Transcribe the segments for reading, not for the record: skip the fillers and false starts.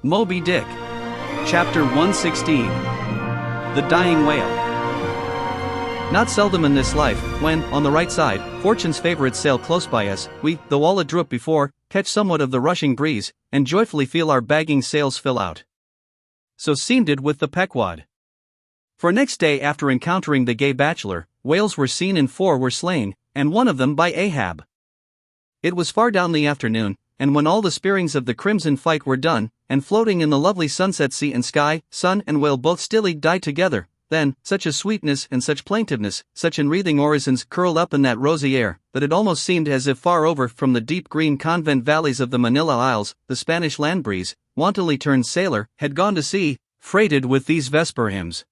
Moby Dick. Chapter 116. The Dying Whale. Not seldom in this life, when, on the right side, fortune's favorites sail close by us, we, though all adroit before, catch somewhat of the rushing breeze, and joyfully feel our bagging sails fill out. So seemed it with the Pequod. For next day after encountering the gay bachelor, whales were seen and 4 were slain, and one of them by Ahab. It was far down the afternoon, and when all the spearings of the crimson fight were done, and floating in the lovely sunset sea and sky, sun and whale both stilly died together, then, such a sweetness and such plaintiveness, such enwreathing orisons curled up in that rosy air, that it almost seemed as if far over from the deep green convent valleys of the Manila Isles, the Spanish land breeze, wantonly turned sailor, had gone to sea, freighted with these vesper hymns.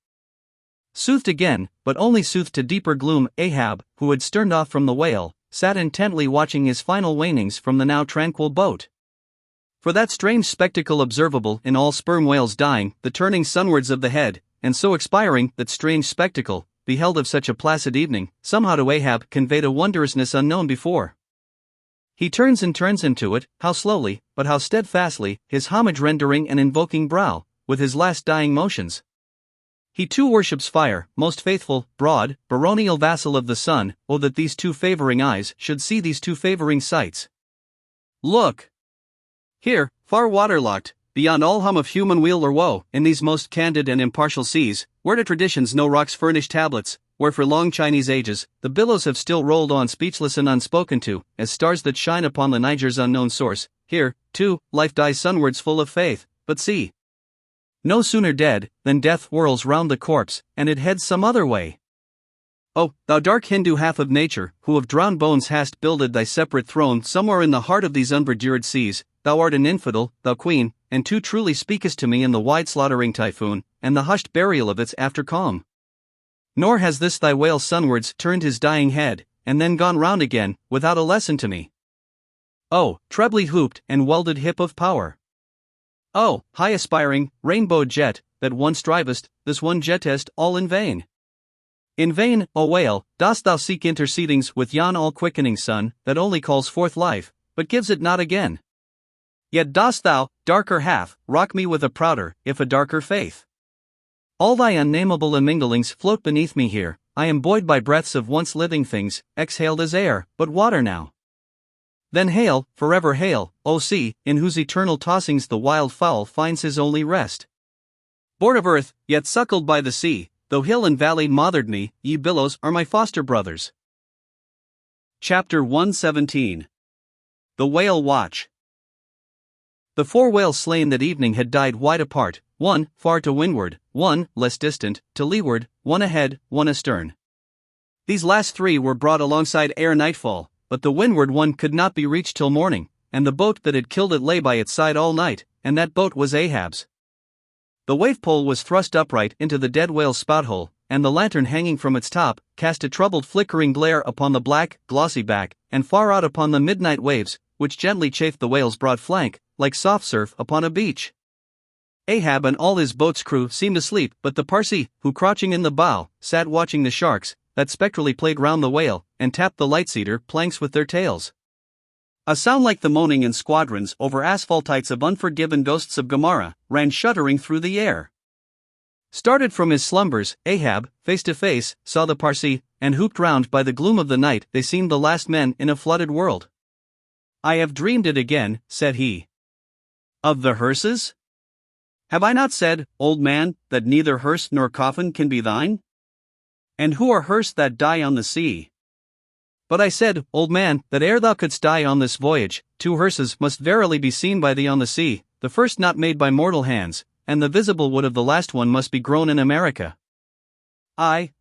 Soothed again, but only soothed to deeper gloom, Ahab, who had sterned off from the whale, sat intently watching his final wanings from the now tranquil boat. For that strange spectacle observable in all sperm whales dying, the turning sunwards of the head, and so expiring, that strange spectacle, beheld of such a placid evening, somehow to Ahab conveyed a wondrousness unknown before. He turns into it, how slowly, but how steadfastly, his homage rendering and invoking brow, with his last dying motions. He too worships fire, most faithful, broad, baronial vassal of the sun. Oh, that these two favoring eyes should see these two favoring sights. Look! Here, far waterlocked, beyond all hum of human weal or woe, in these most candid and impartial seas, where to traditions no rocks furnish tablets, where for long Chinese ages, the billows have still rolled on speechless and unspoken to, as stars that shine upon the Niger's unknown source, here, too, life dies sunwards full of faith, but see! No sooner dead, than death whirls round the corpse, and it heads some other way. Oh, thou dark Hindu half of nature, who of drowned bones hast builded thy separate throne somewhere in the heart of these unverdured seas, thou art an infidel, thou queen, and too truly speakest to me in the wide slaughtering typhoon, and the hushed burial of its after calm. Nor has this thy whale sunwards turned his dying head, and then gone round again, without a lesson to me. Oh, trebly hooped and welded hip of power! Oh, high aspiring, rainbow jet, that one strivest, this one jettest, all in vain. In vain, O whale, dost thou seek intercedings with yon all-quickening sun, that only calls forth life, but gives it not again. Yet dost thou, darker half, rock me with a prouder, if a darker faith. All thy unnameable imminglings float beneath me here, I am buoyed by breaths of once living things, exhaled as air, but water now. Then hail, forever hail, O sea, in whose eternal tossings the wild fowl finds his only rest. Born of earth, yet suckled by the sea, though hill and valley mothered me, ye billows are my foster brothers. Chapter 117. The Whale Watch. The 4 whales slain that evening had died wide apart, one far to windward, one, less distant, to leeward, one ahead, one astern. These last 3 were brought alongside ere nightfall, but the windward one could not be reached till morning, and the boat that had killed it lay by its side all night, and that boat was Ahab's. The wave-pole was thrust upright into the dead whale's spout-hole, and the lantern hanging from its top cast a troubled flickering glare upon the black, glossy back, and far out upon the midnight waves, which gently chafed the whale's broad flank, like soft surf upon a beach. Ahab and all his boat's crew seemed asleep, but the Parsee, who crouching in the bow, sat watching the sharks, that spectrally played round the whale, and tapped the light-cedar planks with their tails. A sound like the moaning in squadrons over asphaltites of unforgiven ghosts of Gomorrah, ran shuddering through the air. Started from his slumbers, Ahab, face to face, saw the Parsee, and hooped round by the gloom of the night they seemed the last men in a flooded world. I have dreamed it again, said he. Of the hearses? Have I not said, old man, that neither hearse nor coffin can be thine? And who are hearse that die on the sea? But I said, old man, that ere thou couldst die on this voyage, 2 hearses must verily be seen by thee on the sea, the first not made by mortal hands, and the visible wood of the last one must be grown in America. Aye.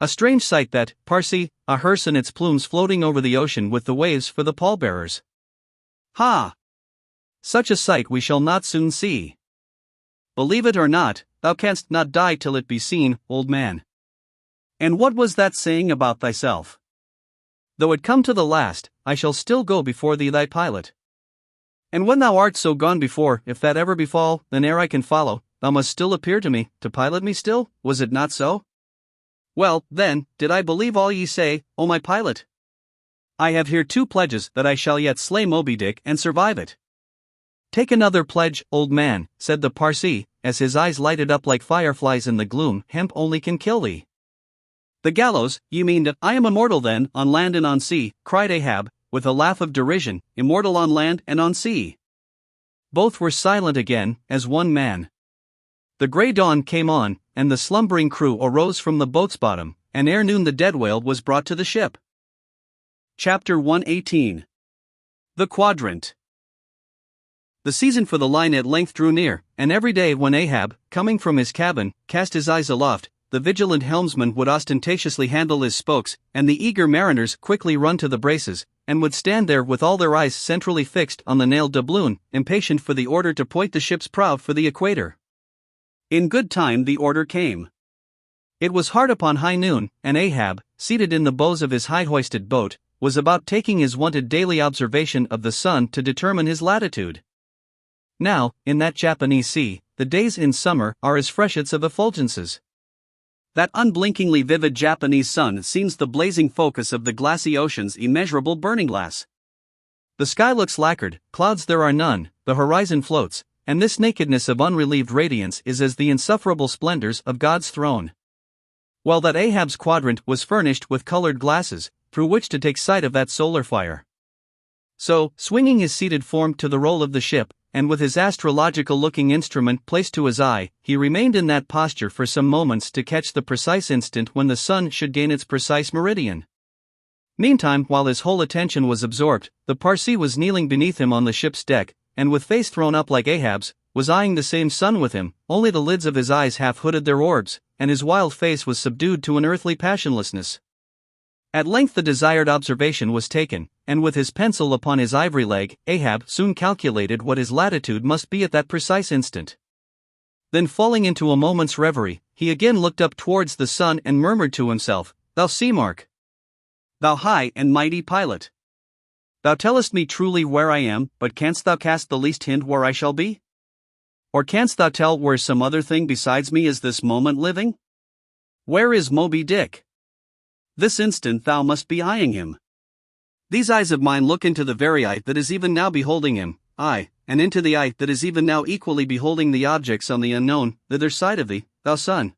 A strange sight that, Parsee, a hearse and its plumes floating over the ocean with the waves for the pallbearers. Ha! Such a sight we shall not soon see. Believe it or not, thou canst not die till it be seen, old man. And what was that saying about thyself? Though it come to the last, I shall still go before thee thy pilot. And when thou art so gone before, if that ever befall, then ere I can follow, thou must still appear to me, to pilot me still, was it not so? Well, then, did I believe all ye say, O my pilot? I have here 2 pledges that I shall yet slay Moby Dick and survive it. "Take another pledge, old man," said the Parsee, as his eyes lighted up like fireflies in the gloom. "Hemp only can kill thee." "The gallows, you mean? I am immortal then, on land and on sea," cried Ahab, with a laugh of derision, "immortal on land and on sea." Both were silent again, as one man. The grey dawn came on, and the slumbering crew arose from the boat's bottom, and ere noon the dead whale was brought to the ship. Chapter 118. The Quadrant. The season for the line at length drew near, and every day when Ahab, coming from his cabin, cast his eyes aloft, the vigilant helmsman would ostentatiously handle his spokes, and the eager mariners quickly run to the braces, and would stand there with all their eyes centrally fixed on the nailed doubloon, impatient for the order to point the ship's prow for the equator. In good time the order came. It was hard upon high noon, and Ahab, seated in the bows of his high-hoisted boat, was about taking his wonted daily observation of the sun to determine his latitude. Now, in that Japanese sea, the days in summer are as freshets of effulgences. That unblinkingly vivid Japanese sun seems the blazing focus of the glassy ocean's immeasurable burning glass. The sky looks lacquered, clouds there are none, the horizon floats, and this nakedness of unrelieved radiance is as the insufferable splendors of God's throne. Well, that Ahab's quadrant was furnished with colored glasses, through which to take sight of that solar fire. So, swinging his seated form to the roll of the ship, and with his astrological-looking instrument placed to his eye, he remained in that posture for some moments to catch the precise instant when the sun should gain its precise meridian. Meantime, while his whole attention was absorbed, the Parsee was kneeling beneath him on the ship's deck, and with face thrown up like Ahab's, was eyeing the same sun with him, only the lids of his eyes half hooded their orbs, and his wild face was subdued to an earthly passionlessness. At length the desired observation was taken, and with his pencil upon his ivory leg, Ahab soon calculated what his latitude must be at that precise instant. Then falling into a moment's reverie, he again looked up towards the sun and murmured to himself, "Thou sea mark! Thou high and mighty pilot! Thou tellest me truly where I am, but canst thou cast the least hint where I shall be? Or canst thou tell where some other thing besides me is this moment living? Where is Moby Dick? This instant thou must be eyeing him. These eyes of mine look into the very eye that is even now beholding him, aye, and into the eye that is even now equally beholding the objects on the unknown, thither side of thee, thou sun."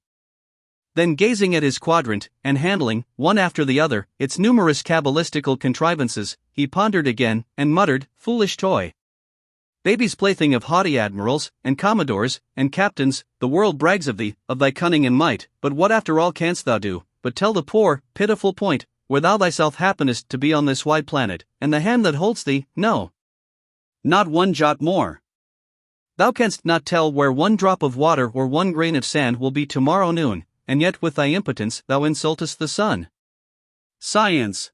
Then gazing at his quadrant, and handling, one after the other, its numerous cabalistical contrivances, he pondered again, and muttered, "Foolish toy! Baby's plaything of haughty admirals, and commodores, and captains, the world brags of thee, of thy cunning and might, but what after all canst thou do, but tell the poor, pitiful point, where thou thyself happenest to be on this wide planet, and the hand that holds thee, no, not one jot more. Thou canst not tell where one drop of water or one grain of sand will be tomorrow noon, and yet with thy impotence thou insultest the sun. Science!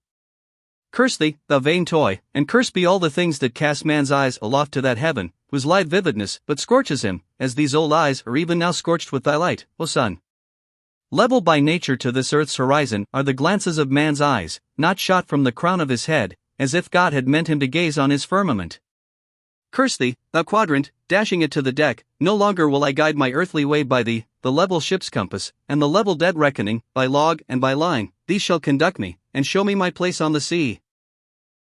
Curse thee, thou vain toy, and curse be all the things that cast man's eyes aloft to that heaven, whose light vividness but scorches him, as these old eyes are even now scorched with thy light, O sun. Level by nature to this earth's horizon are the glances of man's eyes, not shot from the crown of his head, as if God had meant him to gaze on his firmament. Curse thee, thou quadrant, dashing it to the deck, no longer will I guide my earthly way by thee, the level ship's compass, and the level dead reckoning, by log and by line, these shall conduct me, and show me my place on the sea.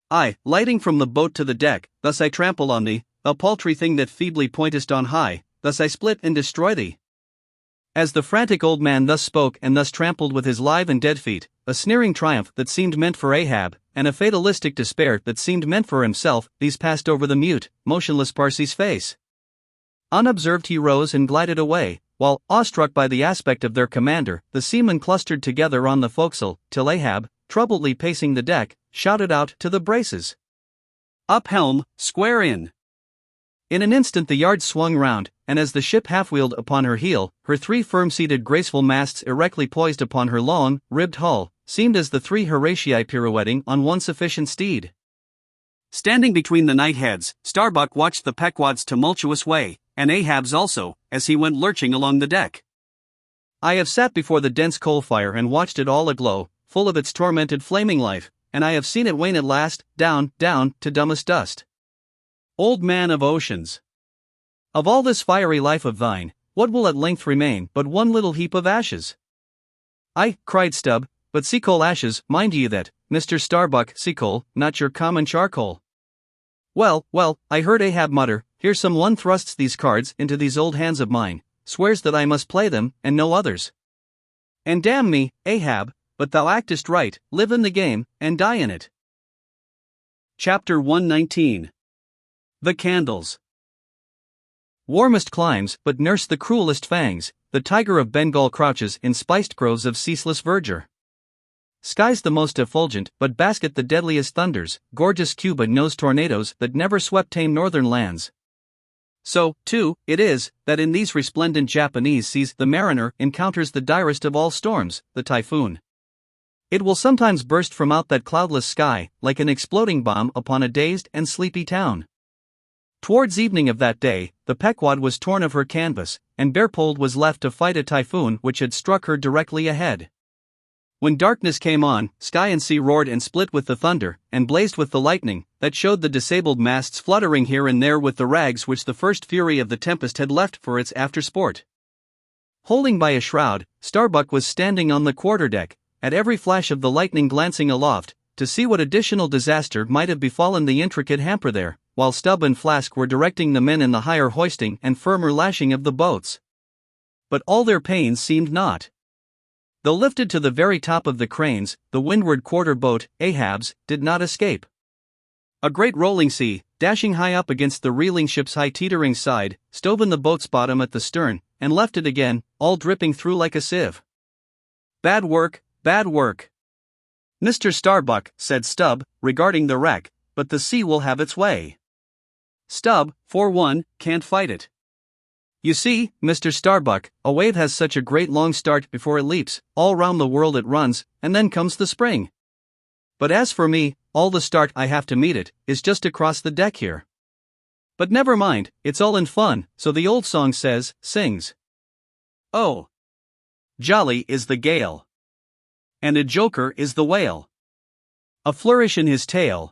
I, lighting from the boat to the deck, thus I trample on thee, thou paltry thing that feebly pointest on high, thus I split and destroy thee." As the frantic old man thus spoke and thus trampled with his live and dead feet, a sneering triumph that seemed meant for Ahab, and a fatalistic despair that seemed meant for himself, these passed over the mute, motionless Parsee's face. Unobserved he rose and glided away, while, awestruck by the aspect of their commander, the seamen clustered together on the forecastle, till Ahab, troubledly pacing the deck, shouted out to the braces, "Up helm, square in!" In an instant the yards swung round, and as the ship half-wheeled upon her heel, her three firm-seated graceful masts erectly poised upon her long, ribbed hull, seemed as the three Horatii pirouetting on one sufficient steed. Standing between the knight-heads, Starbuck watched the Pequod's tumultuous way, and Ahab's also, as he went lurching along the deck. I have sat before the dense coal-fire and watched it all aglow, full of its tormented flaming life, and I have seen it wane at last, down, down, to dumbest dust. Old man of oceans! Of all this fiery life of thine, what will at length remain but one little heap of ashes? "Aye," cried Stubb, "but sea-coal ashes, mind ye that, Mr. Starbuck, sea-coal, not your common charcoal." Well, I heard Ahab mutter, here someone thrusts these cards into these old hands of mine, swears that I must play them, and no others. And damn me, Ahab, but thou actest right, live in the game, and die in it. Chapter 119. The Candles. Warmest climes, but nurse the cruelest fangs, the tiger of Bengal crouches in spiced groves of ceaseless verdure. Skies the most effulgent, but basket the deadliest thunders, gorgeous Cuba-nosed tornadoes that never swept tame northern lands. So, too, it is, that in these resplendent Japanese seas the mariner encounters the direst of all storms, the typhoon. It will sometimes burst from out that cloudless sky, like an exploding bomb upon a dazed and sleepy town. Towards evening of that day, the Pequod was torn of her canvas, and barepoled was left to fight a typhoon which had struck her directly ahead. When darkness came on, sky and sea roared and split with the thunder, and blazed with the lightning, that showed the disabled masts fluttering here and there with the rags which the first fury of the tempest had left for its after-sport. Holding by a shroud, Starbuck was standing on the quarter-deck, at every flash of the lightning glancing aloft, to see what additional disaster might have befallen the intricate hamper there, while Stubb and Flask were directing the men in the higher hoisting and firmer lashing of the boats. But all their pains seemed naught. Though lifted to the very top of the cranes, the windward quarter boat, Ahab's, did not escape. A great rolling sea, dashing high up against the reeling ship's high teetering side, stove in the boat's bottom at the stern, and left it again, all dripping through like a sieve. Bad work, bad work. Mr. Starbuck, said Stubb, regarding the wreck, but the sea will have its way. Stubb, for one, can't fight it. You see, Mr. Starbuck, a wave has such a great long start before it leaps, all round the world it runs, and then comes the spring. But as for me, all the start I have to meet it, is just across the deck here. But never mind, it's all in fun, so the old song sings. Oh, jolly is the gale, and a joker is the whale, a flourish in his tail.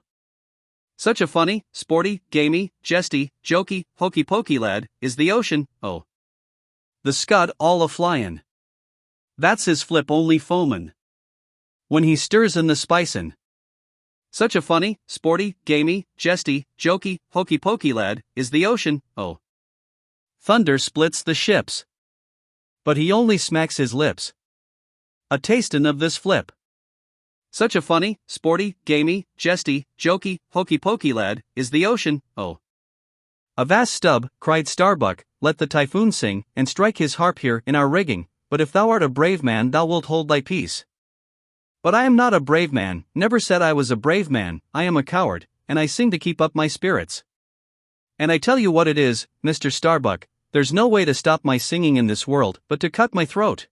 Such a funny, sporty, gamey, jesty, jokey, hokey-pokey lad, is the ocean, oh. The scud all a-flyin'. That's his flip only foamin', when he stirs in the spicin'. Such a funny, sporty, gamey, jesty, jokey, hokey-pokey lad, is the ocean, oh. Thunder splits the ships, but he only smacks his lips, a tastin' of this flip. Such a funny, sporty, gamey, jesty, jokey, hokey-pokey lad, is the ocean, oh. Avast Stubb, cried Starbuck, let the typhoon sing, and strike his harp here in our rigging, but if thou art a brave man thou wilt hold thy peace. But I am not a brave man, never said I was a brave man, I am a coward, and I sing to keep up my spirits. And I tell you what it is, Mr. Starbuck, there's no way to stop my singing in this world but to cut my throat.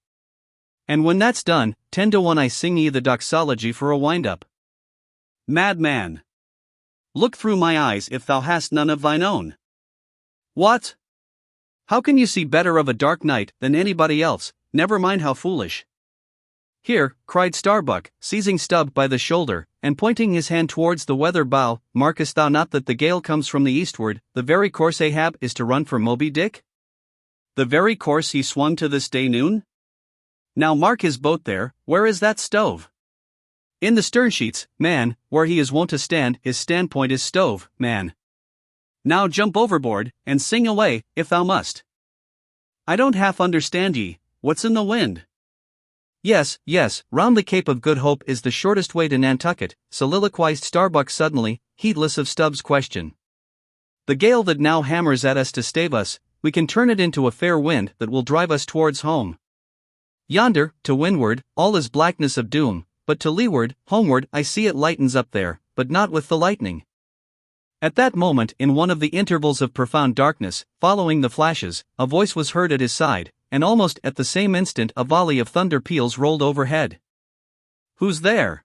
And when that's done, 10 to 1 I sing ye the doxology for a wind-up. Madman! Look through my eyes if thou hast none of thine own. What? How can you see better of a dark night than anybody else, never mind how foolish? Here, cried Starbuck, seizing Stubb by the shoulder, and pointing his hand towards the weather bow, markest thou not that the gale comes from the eastward, the very course Ahab is to run for Moby Dick? The very course he swung to this day noon? Now mark his boat there, where is that stove? In the stern sheets, man, where he is wont to stand, his standpoint is stove, man. Now jump overboard, and sing away, if thou must. I don't half understand ye, what's in the wind? Yes, round the Cape of Good Hope is the shortest way to Nantucket, soliloquized Starbuck suddenly, heedless of Stubb's question. The gale that now hammers at us to stave us, we can turn it into a fair wind that will drive us towards home. Yonder, to windward, all is blackness of doom, but to leeward, homeward, I see it lightens up there, but not with the lightning. At that moment, in one of the intervals of profound darkness, following the flashes, a voice was heard at his side, and almost at the same instant a volley of thunder peals rolled overhead. Who's there?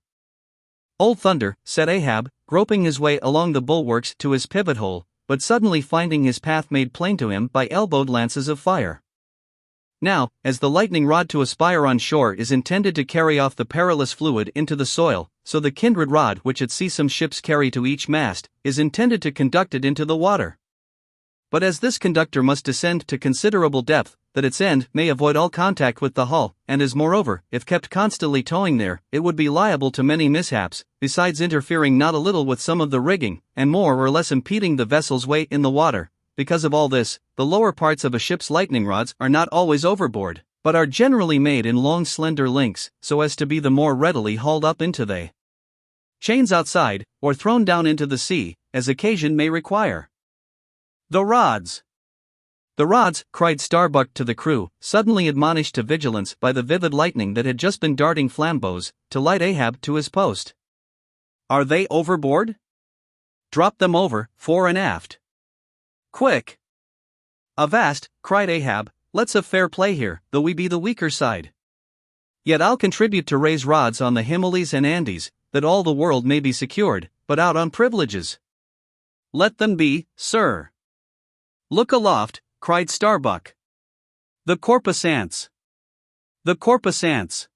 Old Thunder, said Ahab, groping his way along the bulwarks to his pivot hole, but suddenly finding his path made plain to him by elbowed lances of fire. Now, as the lightning rod to a spire on shore is intended to carry off the perilous fluid into the soil, so the kindred rod which at sea some ships carry to each mast, is intended to conduct it into the water. But as this conductor must descend to considerable depth, that its end may avoid all contact with the hull, and as moreover, if kept constantly towing there, it would be liable to many mishaps, besides interfering not a little with some of the rigging, and more or less impeding the vessel's way in the water, because of all this, the lower parts of a ship's lightning rods are not always overboard, but are generally made in long slender links, so as to be the more readily hauled up into the chains outside, or thrown down into the sea, as occasion may require. The rods! The rods, cried Starbuck to the crew, suddenly admonished to vigilance by the vivid lightning that had just been darting flambeaux, to light Ahab to his post. Are they overboard? Drop them over, fore and aft. Quick! Avast, cried Ahab, let's have fair play here, though we be the weaker side. Yet I'll contribute to raise rods on the Himalayas and Andes, that all the world may be secured, but out on privileges. Let them be, sir. Look aloft, cried Starbuck. The corpusants! The corpusants!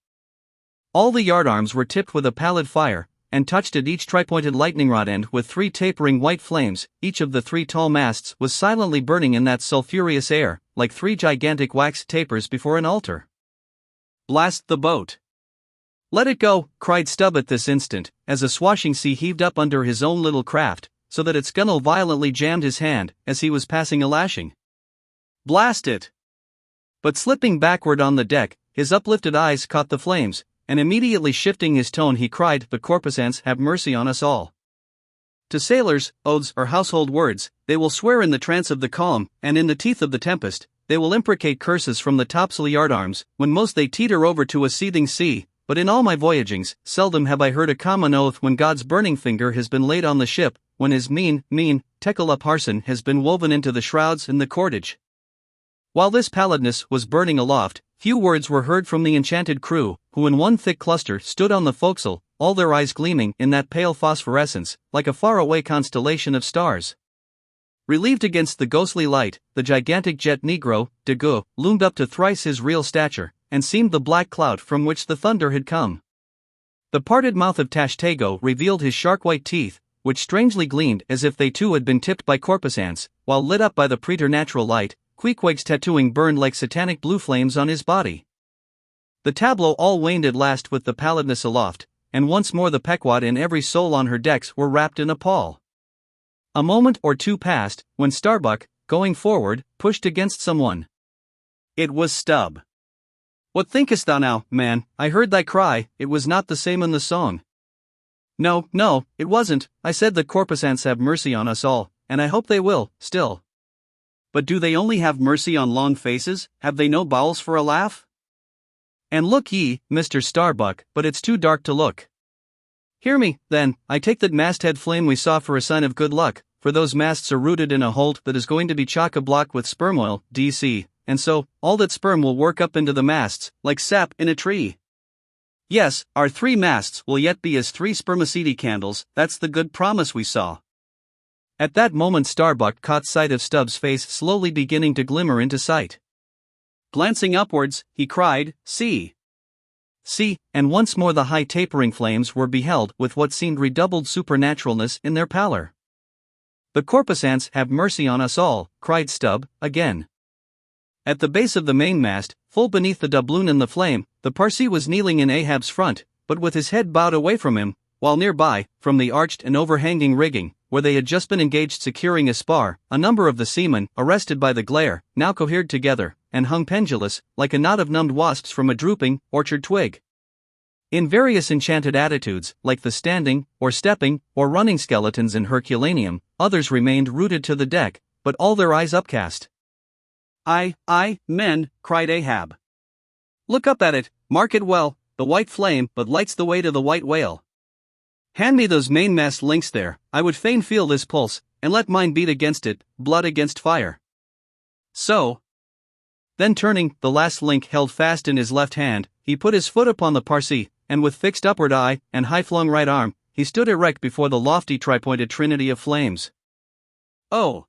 All the yardarms were tipped with a pallid fire, and touched at each tripointed lightning rod end with 3 tapering white flames. Each of the 3 tall masts was silently burning in that sulphurous air, like 3 gigantic wax tapers before an altar. Blast the boat! Let it go, cried Stubb at this instant, as a swashing sea heaved up under his own little craft, so that its gunwale violently jammed his hand, as he was passing a lashing. Blast it! But slipping backward on the deck, his uplifted eyes caught the flames, and immediately shifting his tone he cried, the corpusants have mercy on us all. To sailors, oaths are household words, they will swear in the trance of the calm, and in the teeth of the tempest, they will imprecate curses from the topsail yardarms, when most they teeter over to a seething sea, but in all my voyagings, seldom have I heard a common oath when God's burning finger has been laid on the ship, when his mean, Tekla parson has been woven into the shrouds and the cordage. While this pallidness was burning aloft, few words were heard from the enchanted crew, who in one thick cluster stood on the forecastle, all their eyes gleaming in that pale phosphorescence, like a faraway constellation of stars. Relieved against the ghostly light, the gigantic jet negro, Dago, loomed up to thrice his real stature, and seemed the black cloud from which the thunder had come. The parted mouth of Tashtego revealed his shark-white teeth, which strangely gleamed as if they too had been tipped by corpusants, while lit up by the preternatural light, Queequeg's tattooing burned like satanic blue flames on his body. The tableau all waned at last with the pallidness aloft, and once more the Pequod and every soul on her decks were wrapped in a pall. A moment or two passed, when Starbuck, going forward, pushed against someone. It was Stubb. What thinkest thou now, man? I heard thy cry, it was not the same in the song. No, it wasn't. I said the corpusants have mercy on us all, and I hope they will, still. But do they only have mercy on long faces? Have they no bowels for a laugh? And look ye, Mr. Starbuck, but it's too dark to look. Hear me, then, I take that masthead flame we saw for a sign of good luck, for those masts are rooted in a hold that is going to be chock-a-block with sperm oil, DC, and so, all that sperm will work up into the masts, like sap in a tree. Yes, our 3 masts will yet be as 3 spermaceti candles, that's the good promise we saw. At that moment Starbuck caught sight of Stubb's face slowly beginning to glimmer into sight. Glancing upwards, he cried, See! See, and once more the high tapering flames were beheld with what seemed redoubled supernaturalness in their pallor. The corpusants have mercy on us all, cried Stubb, again. At the base of the mainmast, full beneath the doubloon in the flame, the Parsee was kneeling in Ahab's front, but with his head bowed away from him, while nearby, from the arched and overhanging rigging, where they had just been engaged securing a spar, a number of the seamen, arrested by the glare, now cohered together, and hung pendulous, like a knot of numbed wasps from a drooping, orchard twig. In various enchanted attitudes, like the standing, or stepping, or running skeletons in Herculaneum, others remained rooted to the deck, but all their eyes upcast. Aye, men, cried Ahab. Look up at it, mark it well, the white flame but lights the way to the white whale. Hand me those mainmast links there, I would fain feel this pulse, and let mine beat against it, blood against fire. So. Then turning, the last link held fast in his left hand, he put his foot upon the Parsee, and with fixed upward eye, and high-flung right arm, he stood erect before the lofty tripointed trinity of flames. Oh!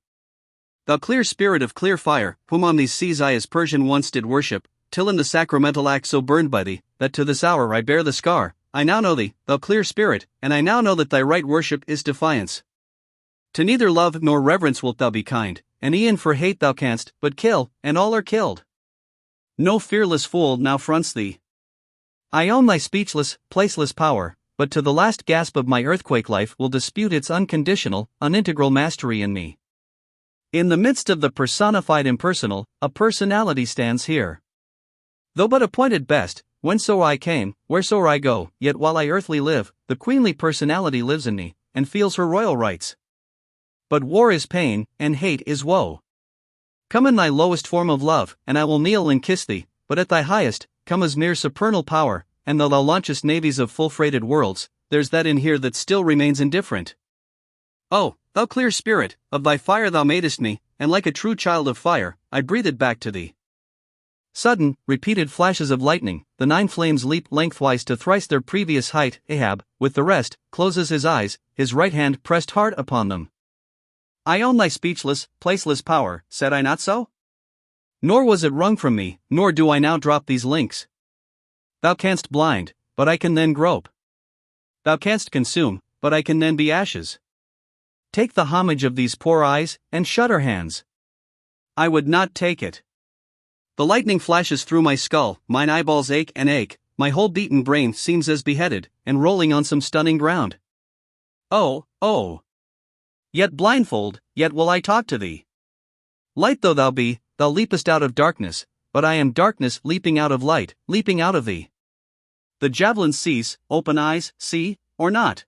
Thou clear spirit of clear fire, whom on these seas I as Persian once did worship, till in the sacramental act so burned by thee, that to this hour I bear the scar, I now know thee, thou clear spirit, and I now know that thy right worship is defiance. To neither love nor reverence wilt thou be kind, and e'en for hate thou canst but kill, and all are killed. No fearless fool now fronts thee. I own thy speechless, placeless power, but to the last gasp of my earthquake life will dispute its unconditional, unintegral mastery in me. In the midst of the personified impersonal, a personality stands here. Though but appointed best, whenso I came, wheresoe'er I go, yet while I earthly live, the queenly personality lives in me, and feels her royal rights. But war is pain, and hate is woe. Come in thy lowest form of love, and I will kneel and kiss thee, but at thy highest, come as mere supernal power, and though thou launchest navies of full-freighted worlds, there's that in here that still remains indifferent. Oh, thou clear spirit, of thy fire thou madest me, and like a true child of fire, I breathe it back to thee. Sudden, repeated flashes of lightning, the 9 flames leap lengthwise to thrice their previous height. Ahab, with the rest, closes his eyes, his right hand pressed hard upon them. I own thy speechless, placeless power, said I not so? Nor was it wrung from me, nor do I now drop these links. Thou canst blind, but I can then grope. Thou canst consume, but I can then be ashes. Take the homage of these poor eyes, and shudder hands. I would not take it. The lightning flashes through my skull, mine eyeballs ache and ache, my whole beaten brain seems as beheaded, and rolling on some stunning ground. Oh, oh! Yet blindfold, yet will I talk to thee. Light though thou be, thou leapest out of darkness, but I am darkness leaping out of light, leaping out of thee. The javelins cease, open eyes, see, or not?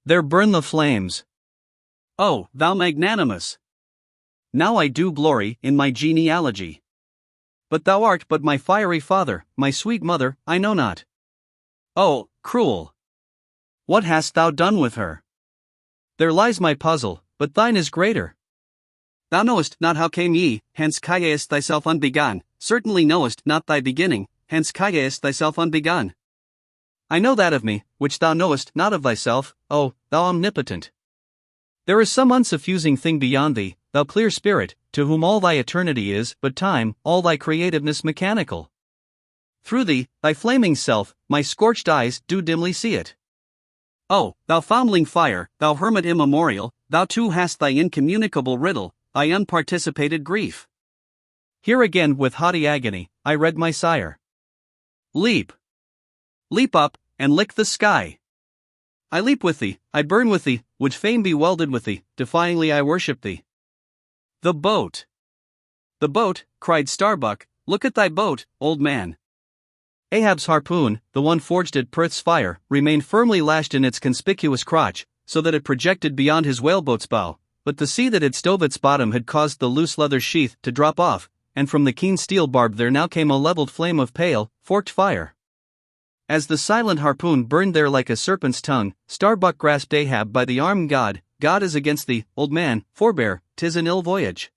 There burn the flames. Oh, thou magnanimous! Now I do glory in my genealogy. But thou art but my fiery father, my sweet mother, I know not. Oh, cruel! What hast thou done with her? There lies my puzzle, but thine is greater. Thou knowest not how came ye, hence callest thyself unbegun, certainly knowest not thy beginning, hence callest thyself unbegun. I know that of me, which thou knowest not of thyself, O, thou omnipotent. There is some unsuffusing thing beyond thee, thou clear spirit, to whom all thy eternity is but time, all thy creativeness mechanical. Through thee, thy flaming self, my scorched eyes do dimly see it. Oh, thou foundling fire, thou hermit immemorial, thou too hast thy incommunicable riddle, thy unparticipated grief. Here again with haughty agony, I read my sire. Leap! Leap up, and lick the sky! I leap with thee, I burn with thee, would fain be welded with thee, defyingly I worship thee. The boat! The boat, cried Starbuck, look at thy boat, old man. Ahab's harpoon, the one forged at Perth's fire, remained firmly lashed in its conspicuous crotch, so that it projected beyond his whaleboat's bow, but the sea that had stove its bottom had caused the loose leather sheath to drop off, and from the keen steel barb there now came a leveled flame of pale, forked fire. As the silent harpoon burned there like a serpent's tongue, Starbuck grasped Ahab by the arm. God is against thee, old man, forbear, 'tis an ill voyage.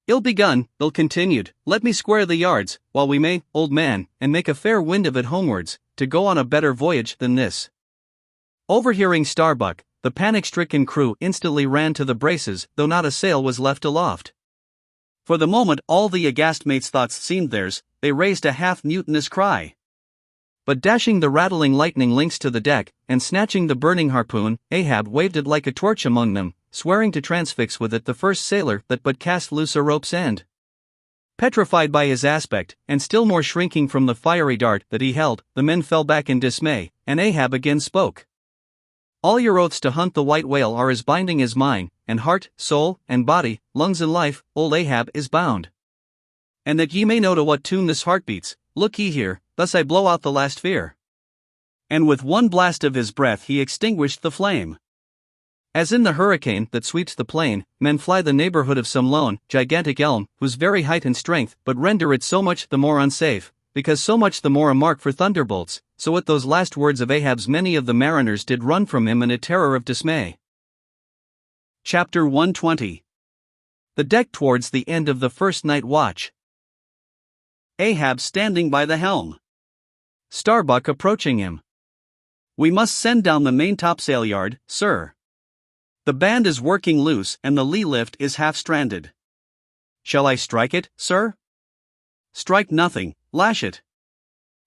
Ill begun, ill continued, let me square the yards, while we may, old man, and make a fair wind of it homewards, to go on a better voyage than this. Overhearing Starbuck, the panic-stricken crew instantly ran to the braces, though not a sail was left aloft. For the moment all the aghast mates' thoughts seemed theirs, they raised a half-mutinous cry. But dashing the rattling lightning links to the deck, and snatching the burning harpoon, Ahab waved it like a torch among them, swearing to transfix with it the first sailor that but cast loose a rope's end. Petrified by his aspect, and still more shrinking from the fiery dart that he held, the men fell back in dismay, and Ahab again spoke. All your oaths to hunt the white whale are as binding as mine, and heart, soul, and body, lungs and life, old Ahab is bound. And that ye may know to what tune this heart beats, look ye here, thus I blow out the last fear. And with one blast of his breath he extinguished the flame. As in the hurricane that sweeps the plain, men fly the neighborhood of some lone, gigantic elm, whose very height and strength but render it so much the more unsafe, because so much the more a mark for thunderbolts, so at those last words of Ahab's many of the mariners did run from him in a terror of dismay. Chapter 120. The deck towards the end of the first night watch. Ahab standing by the helm. Starbuck approaching him. We must send down the main topsail yard, sir. The band is working loose and the lee lift is half stranded. Shall I strike it, sir? Strike nothing, lash it.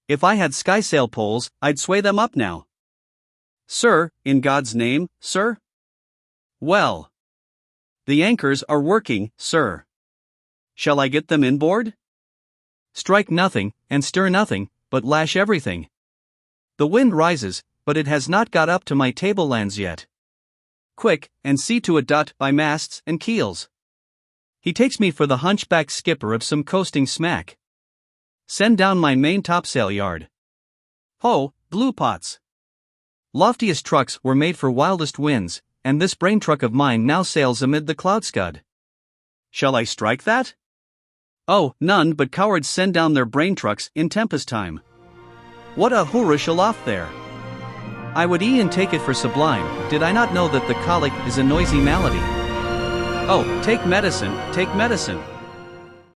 If I had skysail poles, I'd sway them up now. Sir, in God's name, sir? Well. The anchors are working, sir. Shall I get them inboard? Strike nothing, and stir nothing, but lash everything. The wind rises, but it has not got up to my tablelands yet. Quick, and see to it by masts and keels. He takes me for the hunchback skipper of some coasting smack. Send down my main topsail yard. Ho, glue pots. Loftiest trucks were made for wildest winds, and this brain truck of mine now sails amid the cloud scud. Shall I strike that? Oh, none but cowards send down their brain trucks in tempest time. What a hoorish aloft there! I would e'en take it for sublime, did I not know that the colic is a noisy malady. Oh, take medicine, take medicine.